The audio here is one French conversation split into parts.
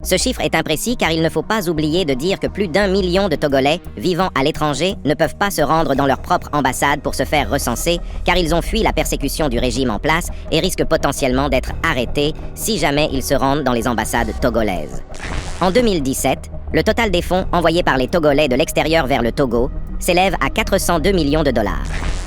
Ce chiffre est imprécis car il ne faut pas oublier de dire que plus d'1 million de Togolais vivant à l'étranger ne peuvent pas se rendre dans leur propre ambassade pour se faire recenser car ils ont fui la persécution du régime en place et risquent potentiellement d'être arrêtés si jamais ils se rendent dans les ambassades togolaises. En 2017, le total des fonds envoyés par les Togolais de l'extérieur vers le Togo s'élève à 402 millions de dollars.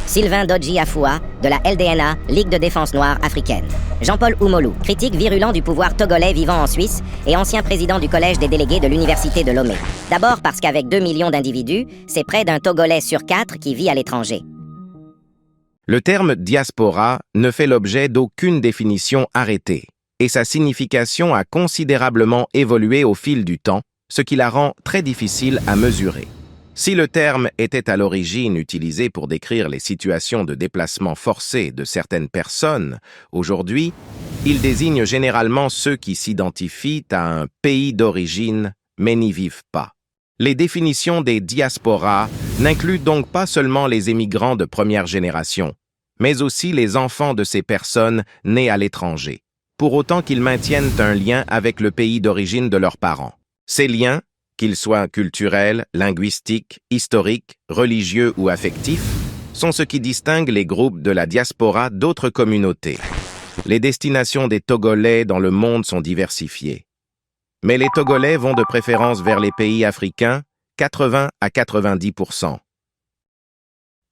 Sylvain Dodji Afua, de la LDNA, Ligue de défense noire africaine. Jean-Paul Oumolou, critique virulent du pouvoir togolais vivant en Suisse et ancien président du collège des délégués de l'université de Lomé. D'abord parce qu'avec 2 millions d'individus, c'est près d'un Togolais sur 4 qui vit à l'étranger. Le terme diaspora ne fait l'objet d'aucune définition arrêtée, et sa signification a considérablement évolué au fil du temps, ce qui la rend très difficile à mesurer. Si le terme était à l'origine utilisé pour décrire les situations de déplacement forcé de certaines personnes, aujourd'hui, il désigne généralement ceux qui s'identifient à un pays d'origine mais n'y vivent pas. Les définitions des diasporas n'incluent donc pas seulement les émigrants de première génération, mais aussi les enfants de ces personnes nées à l'étranger, pour autant qu'ils maintiennent un lien avec le pays d'origine de leurs parents. Ces liens, qu'ils soient culturels, linguistiques, historiques, religieux ou affectifs, sont ce qui distingue les groupes de la diaspora d'autres communautés. Les destinations des Togolais dans le monde sont diversifiées. Mais les Togolais vont de préférence vers les pays africains, 80 à 90%.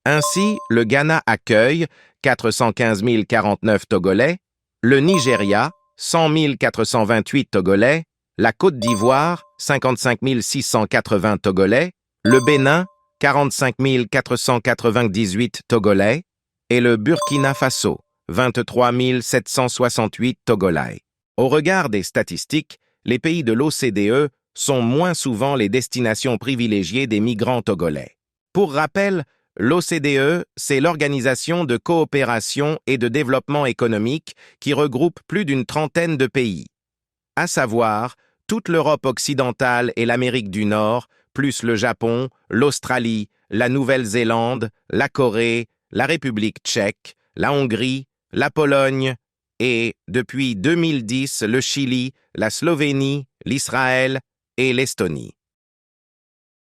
Ainsi, le Ghana accueille 415 049 Togolais, le Nigeria, 100 428 Togolais, la Côte d'Ivoire, 55 680 Togolais, le Bénin, 45 498 Togolais, et le Burkina Faso, 23 768 Togolais. Au regard des statistiques, les pays de l'OCDE sont moins souvent les destinations privilégiées des migrants togolais. Pour rappel, l'OCDE, c'est l'Organisation de coopération et de développement économique qui regroupe plus d'une trentaine de pays, à savoir toute l'Europe occidentale et l'Amérique du Nord, plus le Japon, l'Australie, la Nouvelle-Zélande, la Corée, la République tchèque, la Hongrie, la Pologne et, depuis 2010, le Chili, la Slovénie, l'Israël et l'Estonie.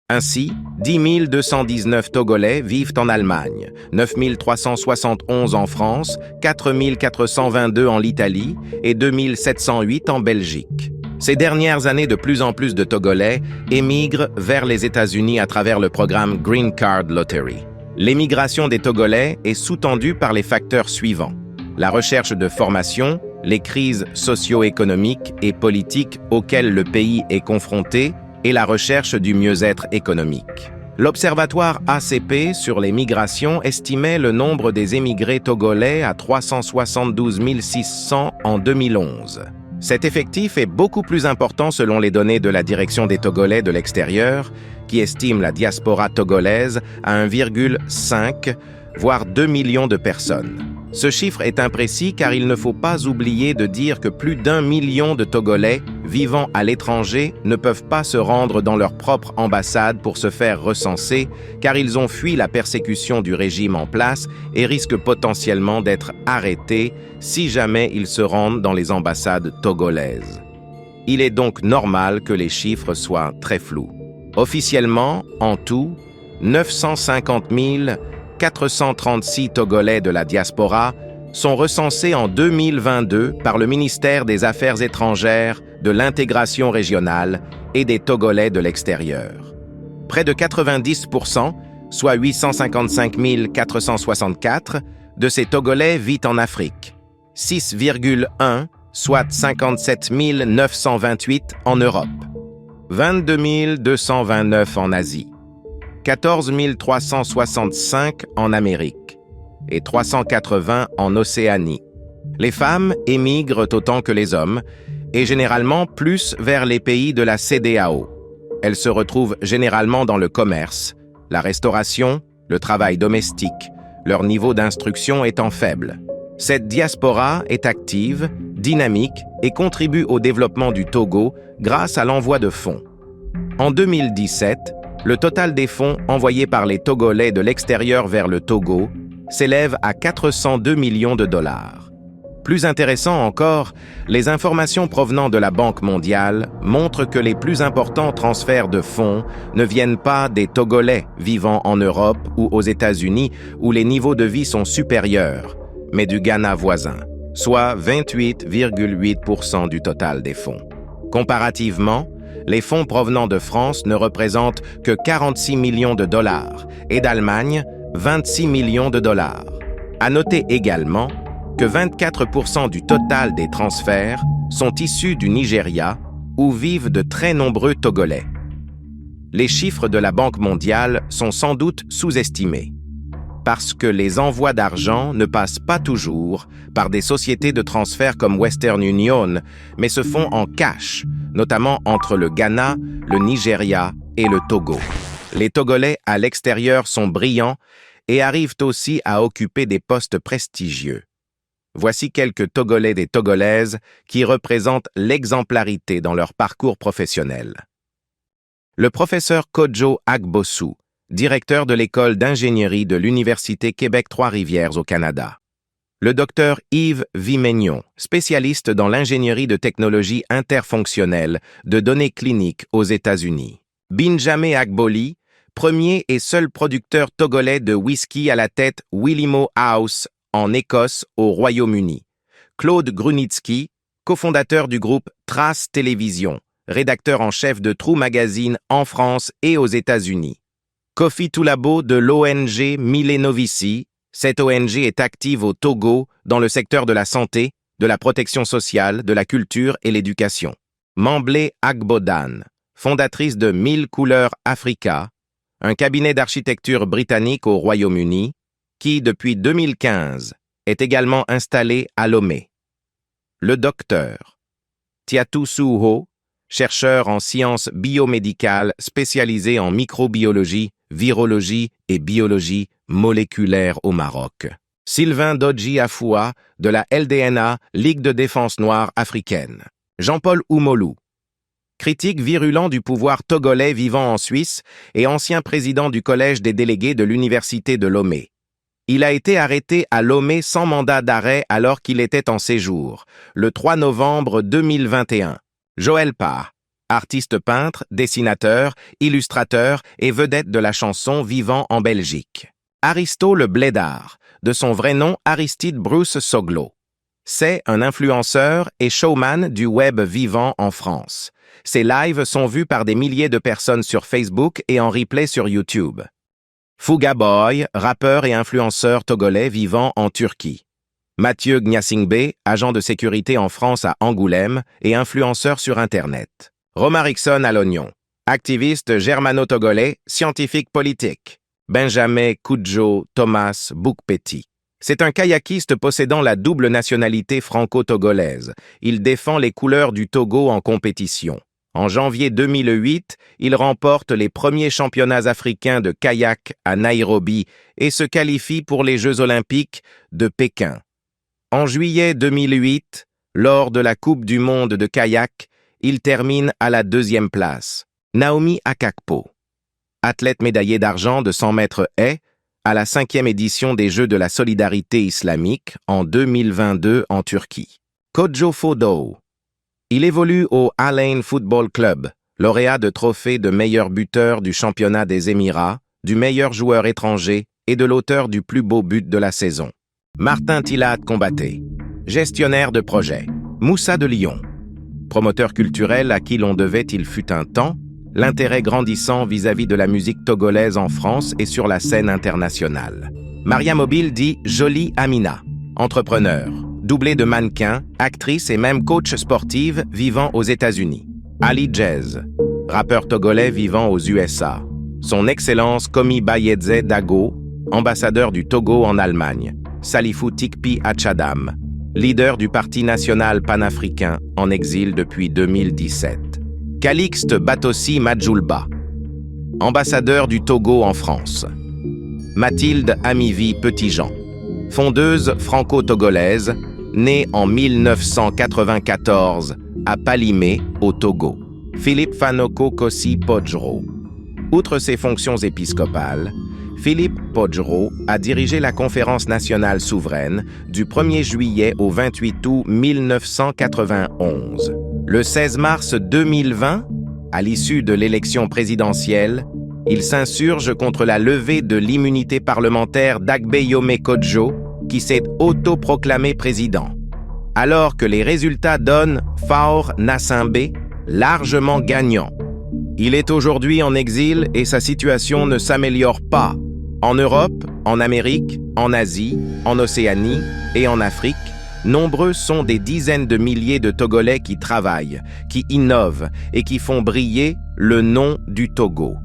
Ainsi, 10 219 Togolais vivent en Allemagne, 9 371 en France, 4 422 en Italie et 2 708 en Belgique. Ces dernières années, de plus en plus de Togolais émigrent vers les États-Unis à travers le programme Green Card Lottery. L'émigration des Togolais est sous-tendue par les facteurs suivants: la recherche de formation, les crises socio-économiques et politiques auxquelles le pays est confronté et la recherche du mieux-être économique. L'Observatoire ACP sur les migrations estimait le nombre des émigrés togolais à 372 600 en 2011. Cet effectif est beaucoup plus important selon les données de la Direction des Togolais de l'extérieur, qui estime la diaspora togolaise à 1,5, voire 2 millions de personnes. Ce chiffre est imprécis car il ne faut pas oublier de dire que plus d'1 million de Togolais vivant à l'étranger ne peuvent pas se rendre dans leur propre ambassade pour se faire recenser car ils ont fui la persécution du régime en place et risquent potentiellement d'être arrêtés si jamais ils se rendent dans les ambassades togolaises. Il est donc normal que les chiffres soient très flous. Officiellement, en tout, 950 436 Togolais de la diaspora sont recensés en 2022 par le ministère des Affaires étrangères, de l'intégration régionale et des Togolais de l'extérieur. Près de 90%, soit 855 464, de ces Togolais vivent en Afrique, 6,1, soit 57 928 en Europe, 22 229 en Asie, 14 365 en Amérique et 380 en Océanie. Les femmes émigrent autant que les hommes et généralement plus vers les pays de la CEDEAO. Elles se retrouvent généralement dans le commerce, la restauration, le travail domestique, leur niveau d'instruction étant faible. Cette diaspora est active, dynamique et contribue au développement du Togo grâce à l'envoi de fonds. En 2017, le total des fonds envoyés par les Togolais de l'extérieur vers le Togo s'élève à 402 millions de dollars. Plus intéressant encore, les informations provenant de la Banque mondiale montrent que les plus importants transferts de fonds ne viennent pas des Togolais vivant en Europe ou aux États-Unis où les niveaux de vie sont supérieurs, mais du Ghana voisin, soit 28,8% du total des fonds. Comparativement, les fonds provenant de France ne représentent que 46 millions de dollars et d'Allemagne, 26 millions de dollars. À noter également que 24% du total des transferts sont issus du Nigeria, où vivent de très nombreux Togolais. Les chiffres de la Banque mondiale sont sans doute sous-estimés, parce que les envois d'argent ne passent pas toujours par des sociétés de transfert comme Western Union, mais se font en cash, notamment entre le Ghana, le Nigeria et le Togo. Les Togolais à l'extérieur sont brillants et arrivent aussi à occuper des postes prestigieux. Voici quelques Togolais des Togolaises qui représentent l'exemplarité dans leur parcours professionnel. Le professeur Kojo Agbosu, directeur de l'école d'ingénierie de l'Université Québec Trois-Rivières au Canada. Le docteur Yves Vimegnon, spécialiste dans l'ingénierie de technologies interfonctionnelles de données cliniques aux États-Unis. Benjamin Agboli, premier et seul producteur togolais de whisky à la tête Willimo House en Écosse au Royaume-Uni. Claude Grunitzky, cofondateur du groupe Trace Télévision, rédacteur en chef de True Magazine en France et aux États-Unis. Kofi Toulabo de l'ONG Milenovici. Cette ONG est active au Togo dans le secteur de la santé, de la protection sociale, de la culture et l'éducation. Mamblé Agbodan, fondatrice de 1000 Couleurs Africa, un cabinet d'architecture britannique au Royaume-Uni, qui, depuis 2015, est également installé à Lomé. Le docteur Tiatou Souho, chercheur en sciences biomédicales spécialisé en microbiologie, virologie et biologie moléculaire au Maroc. Sylvain Dodji Afoua, de la LDNA, Ligue de défense noire africaine. Jean-Paul Oumolou, critique virulent du pouvoir togolais vivant en Suisse et ancien président du collège des délégués de l'université de Lomé. Il a été arrêté à Lomé sans mandat d'arrêt alors qu'il était en séjour, le 3 novembre 2021. Joël Parr, artiste peintre, dessinateur, illustrateur et vedette de la chanson vivant en Belgique. Aristo le Blédard, de son vrai nom Aristide Bruce Soglo. C'est un influenceur et showman du web vivant en France. Ses lives sont vus par des milliers de personnes sur Facebook et en replay sur YouTube. Fouga Boy, rappeur et influenceur togolais vivant en Turquie. Mathieu Gnasingbe, agent de sécurité en France à Angoulême et influenceur sur Internet. Romarikson à l'oignon, activiste germano-togolais, scientifique politique. Benjamin Koudjo Thomas Boukpeti. C'est un kayakiste possédant la double nationalité franco-togolaise. Il défend les couleurs du Togo en compétition. En janvier 2008, il remporte les premiers championnats africains de kayak à Nairobi et se qualifie pour les Jeux olympiques de Pékin. En juillet 2008, lors de la Coupe du monde de kayak, il termine à la 2e place. Naomi Akakpo, athlète médaillée d'argent de 100 mètres haies, à la 5e édition des Jeux de la solidarité islamique en 2022 en Turquie. Kojo Fodo. Il évolue au Al Ain Football Club, lauréat de trophées de meilleur buteur du championnat des Émirats, du meilleur joueur étranger et de l'auteur du plus beau but de la saison. Martin Tilat Combaté, gestionnaire de projet. Moussa de Lyon, promoteur culturel à qui l'on devait, il fut un temps, l'intérêt grandissant vis-à-vis de la musique togolaise en France et sur la scène internationale. Maria Mobile dit Jolie Amina, entrepreneur, doublée de mannequin, actrice et même coach sportive vivant aux États-Unis. Ali Jazz, rappeur togolais vivant aux USA. Son Excellence Komi Bayedze Dago, ambassadeur du Togo en Allemagne. Salifou Tikpi Achadam, leader du Parti national panafricain en exil depuis 2017. Calixte Batossi Madjoulba, ambassadeur du Togo en France. Mathilde Amivi Petitjean, fondeuse franco-togolaise, née en 1994 à Palimé, au Togo. Philippe Fanoko Kossi Podjro, Outre ses fonctions épiscopales, Philippe Pojro a dirigé la Conférence nationale souveraine du 1er juillet au 28 août 1991. Le 16 mars 2020, à l'issue de l'élection présidentielle, il s'insurge contre la levée de l'immunité parlementaire d'Agbeyome Kodjo, qui s'est autoproclamé président. Alors que les résultats donnent Faure Gnassingbé largement gagnant. Il est aujourd'hui en exil et sa situation ne s'améliore pas. En Europe, en Amérique, en Asie, en Océanie et en Afrique, nombreux sont des dizaines de milliers de Togolais qui travaillent, qui innovent et qui font briller le nom du Togo.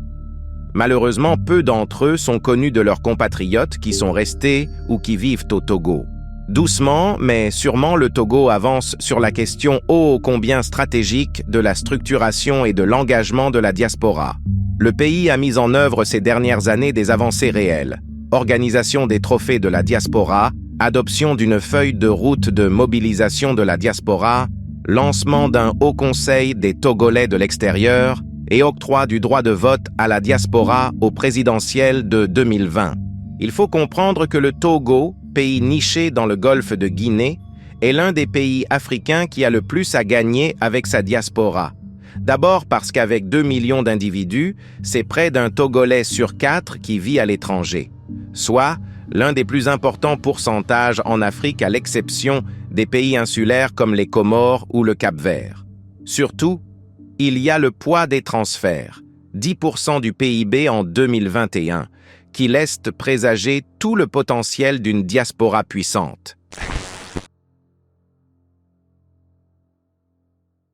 Malheureusement, peu d'entre eux sont connus de leurs compatriotes qui sont restés ou qui vivent au Togo. Doucement, mais sûrement, le Togo avance sur la question ô combien stratégique de la structuration et de l'engagement de la diaspora. Le pays a mis en œuvre ces dernières années des avancées réelles. Organisation des trophées de la diaspora, adoption d'une feuille de route de mobilisation de la diaspora, lancement d'un haut conseil des Togolais de l'extérieur et octroi du droit de vote à la diaspora au présidentiel de 2020. Il faut comprendre que le Togo, pays niché dans le golfe de Guinée, est l'un des pays africains qui a le plus à gagner avec sa diaspora. D'abord parce qu'avec 2 millions d'individus, c'est près d'un Togolais sur 4 qui vit à l'étranger, soit l'un des plus importants pourcentages en Afrique à l'exception des pays insulaires comme les Comores ou le Cap-Vert. Surtout, il y a le poids des transferts, 10% du PIB en 2021, qui laisse présager tout le potentiel d'une diaspora puissante.